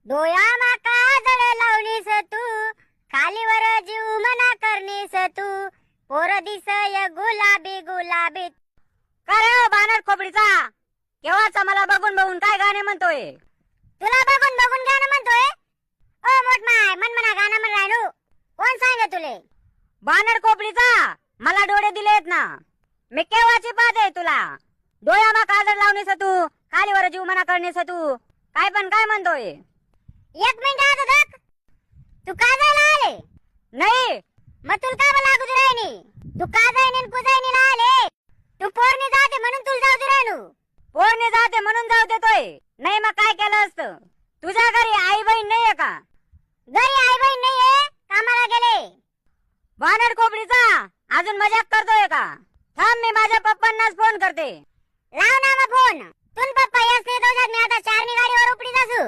डोळ्यामा काजळ लावलीस तू, खालीवर जीव मना करनीस तू, पोर दिसय गुलाबी गुलाबी. काय रे बानर खोपडीचा, केव्हाचा मला बघून बघून काय गाणे म्हणतोय? तुला बघून बघून गाणं म्हणतोय? ओ मोठमाय, मनमना गाणं म्हण राहिलो. कोण सांगे तुले? बानर खोपडीचा, मला डोळे दिलेत ना, मी केव्हाची पाहते तुला. डोळ्यामा काजळ लावणीस तू, खालीवर जीव मना करणीस तू, काय पण काय म्हणतोय? एक मिनिट आता धक. तू का जायला आले? नाही मग तुला काय लागू दे राहिनी? तू का जाईन आणि कुजाईनी आले? तू पोरणी जाते म्हणून तुला जाऊ दे राहिलो. पोरने जाते म्हणून जाऊ देतोय, नाही मग काय केलं असतं? तुझ्या घरी आई बहीण नाहीये का? घरी आई बहीण नाहीये, कामाला गेले. बानर खोपडीचा, अजून मजाक करतोय का? थांब, मी माझ्या पप्पांनाच फोन करते. लाव ना मग फोन. तुन पप्पा येस नाही दोजात, मी आता चारनी गाडीवर उपडी जासू.